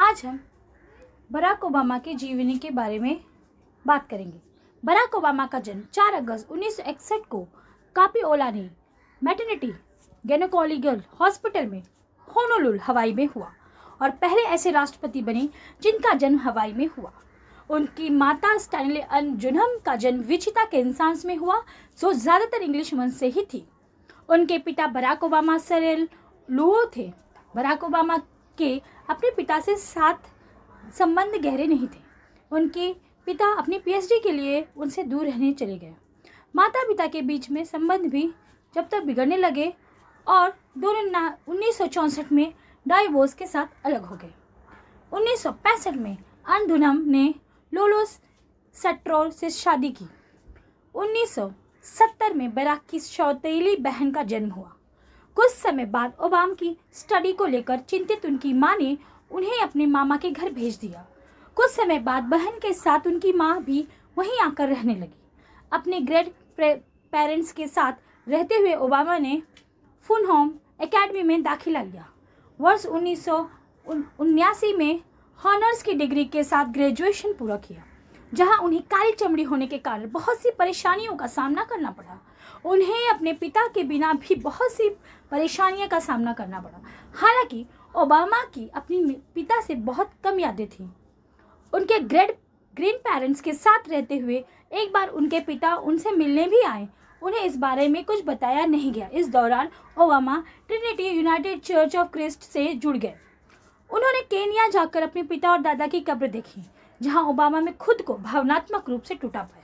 आज हम Barack Obama की जीवनी के बारे में बात करेंगे। बराक ओबामा का जन्म 4 अगस्त 1961 को कापिओलानी मैटरनिटी गैनोकोलॉजिकल हॉस्पिटल में होनोलुलु, हवाई में हुआ और पहले ऐसे राष्ट्रपति बने जिनका जन्म हवाई में हुआ। उनकी माता स्टैनली अन जुनहम का जन्म विचिता कैंसास में हुआ, जो ज़्यादातर इंग्लिश वंश से ही थी। उनके पिता बराक ओबामा सरेल लुओ थे। बराक ओबामा के अपने पिता से साथ संबंध गहरे नहीं थे। उनके पिता अपनी पीएचडी के लिए उनसे दूर रहने चले गए। माता पिता के बीच में संबंध भी जब तक बिगड़ने लगे और दोनों 1964 में डाइवोर्स के साथ अलग हो गए। 1965 में अन दुनम ने लोलोस सट्रोर से शादी की। 1970 में बराक की सौतेली बहन का जन्म हुआ। कुछ समय बाद ओबामा की स्टडी को लेकर चिंतित उनकी मां ने उन्हें अपने मामा के घर भेज दिया। कुछ समय बाद बहन के साथ उनकी मां भी वहीं आकर रहने लगी। अपने ग्रेट पेरेंट्स के साथ रहते हुए ओबामा ने फुनहोम एकेडमी में दाखिला लिया। वर्ष 1979 में हॉनर्स की डिग्री के साथ ग्रेजुएशन पूरा किया, जहां उन्हें काली चमड़ी होने के कारण बहुत सी परेशानियों का सामना करना पड़ा। उन्हें अपने पिता के बिना भी बहुत सी परेशानियों का सामना करना पड़ा। हालांकि ओबामा की अपने पिता से बहुत कम यादें थीं। उनके ग्रैंड पेरेंट्स के साथ रहते हुए एक बार उनके पिता उनसे मिलने भी आए। उन्हें इस बारे में कुछ बताया नहीं गया। इस दौरान Obama Trinity United church of Christ से जुड़ गए। उन्होंने केन्या जाकर अपने पिता और दादा की कब्र देखी, जहां ओबामा में खुद को भावनात्मक रूप से टूटा पाया।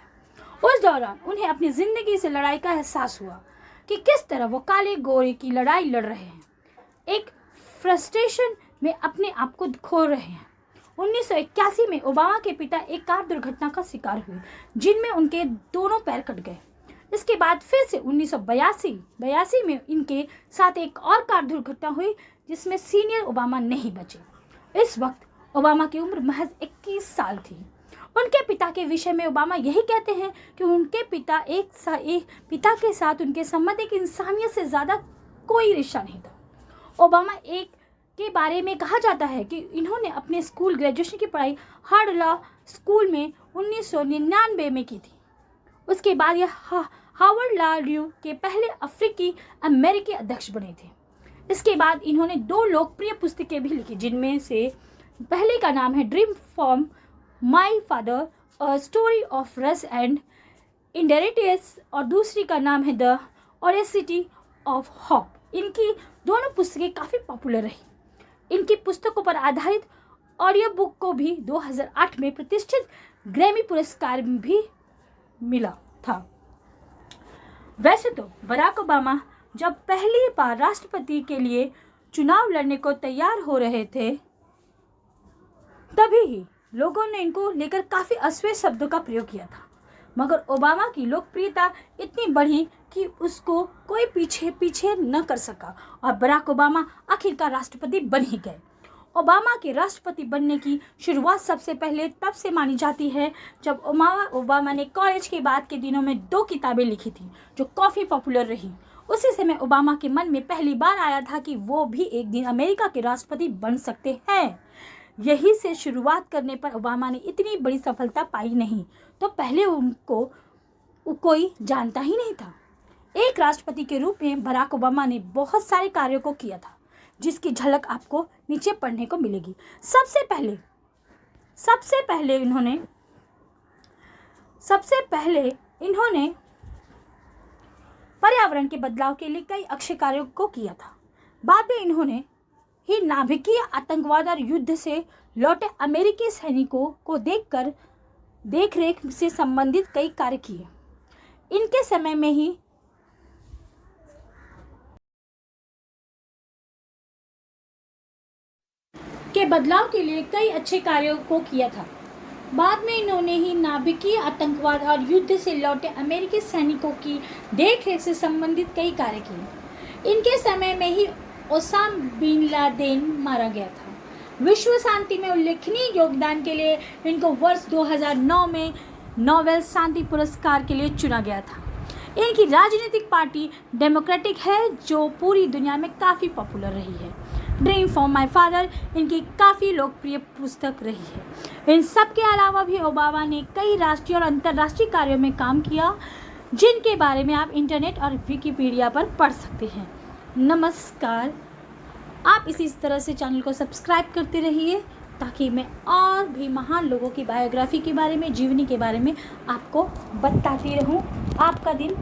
उस दौरान उन्हें अपनी जिंदगी से लड़ाई का एहसास हुआ कि किस तरह वो काले गोरे की लड़ाई लड़ रहे हैं, एक फ्रस्ट्रेशन में अपने आप को खो रहे हैं। 1981 में ओबामा के पिता एक कार दुर्घटना का शिकार हुए, जिनमें उनके दोनों पैर कट गए। इसके बाद फिर से 1982 में इनके साथ एक और कार दुर्घटना हुई, जिसमें सीनियर ओबामा नहीं बचे। इस वक्त ओबामा की उम्र महज 21 साल थी। उनके पिता के विषय में ओबामा यही कहते हैं कि उनके पिता पिता के साथ उनके संबंध एक इंसानियत से ज़्यादा कोई रिश्ता नहीं था। ओबामा एक के बारे में कहा जाता है कि इन्होंने अपने स्कूल ग्रेजुएशन की पढ़ाई हार्वर्ड लॉ स्कूल में 1999 में की थी। उसके बाद यह हार्वर्ड लॉ रिव्यू के पहले अफ्रीकी अमेरिकी अध्यक्ष बने थे। इसके बाद इन्होंने 2 लोकप्रिय पुस्तकें भी लिखी, जिनमें से पहले का नाम है dream from my father, a story of रस एंड इंडेरिटियस, और दूसरी का नाम है द ऑडेसिटी ऑफ हॉप। इनकी दोनों पुस्तकें काफ़ी पॉपुलर रही। इनकी पुस्तकों पर आधारित ऑडियो बुक को भी 2008 में प्रतिष्ठित ग्रैमी पुरस्कार भी मिला था। वैसे तो बराक ओबामा जब पहली बार राष्ट्रपति के लिए चुनाव लड़ने को तैयार हो रहे थे, तभी ही लोगों ने इनको लेकर काफ़ी अश्लील शब्दों का प्रयोग किया था। मगर ओबामा की लोकप्रियता इतनी बढ़ी कि उसको कोई पीछे न कर सका और बराक ओबामा आखिरकार राष्ट्रपति बन ही गए। ओबामा के राष्ट्रपति बनने की शुरुआत सबसे पहले तब से मानी जाती है जब ओबामा ने कॉलेज के बाद के दिनों में 2 किताबें लिखी थी, जो काफ़ी पॉपुलर रही। उसी समय ओबामा के मन में पहली बार आया था कि वो भी एक दिन अमेरिका के राष्ट्रपति बन सकते हैं। यही से शुरुआत करने पर ओबामा ने इतनी बड़ी सफलता पाई नहीं, तो पहले उनको कोई जानता ही नहीं था। एक राष्ट्रपति के रूप में बराक ओबामा ने बहुत सारे कार्यों को किया था, जिसकी झलक आपको नीचे पढ़ने को मिलेगी। सबसे पहले इन्होंने पर्यावरण के बदलाव के लिए कई अच्छे कार्यों को किया था। बाद में इन्होंने ही नाभिकीय आतंकवाद और युद्ध से लौटे अमेरिकी सैनिकों को देखरेख से संबंधित कई कार्य किए। इनके समय में ही के बदलाव के लिए कई अच्छे कार्यों को किया था। बाद में इन्होंने ही नाभिकीय आतंकवाद और युद्ध से लौटे अमेरिकी सैनिकों की देखरेख से संबंधित कई कार्य किए। इनके समय में ही ओसामा बिन लादेन मारा गया था। विश्व शांति में उल्लेखनीय योगदान के लिए इनको वर्ष 2009 में नोबेल शांति पुरस्कार के लिए चुना गया था। इनकी राजनीतिक पार्टी डेमोक्रेटिक है, जो पूरी दुनिया में काफ़ी पॉपुलर रही है। ड्रीम फॉर माय फादर इनकी काफ़ी लोकप्रिय पुस्तक रही है। इन सब के अलावा भी ओबामा ने कई राष्ट्रीय और अंतर्राष्ट्रीय कार्यों में काम किया, जिनके बारे में आप इंटरनेट और विकिपीडिया पर पढ़ सकते हैं। नमस्कार, आप इसी तरह से चैनल को सब्सक्राइब करते रहिए ताकि मैं और भी महान लोगों की बायोग्राफी के बारे में, जीवनी के बारे में आपको बताती रहूं। आपका दिन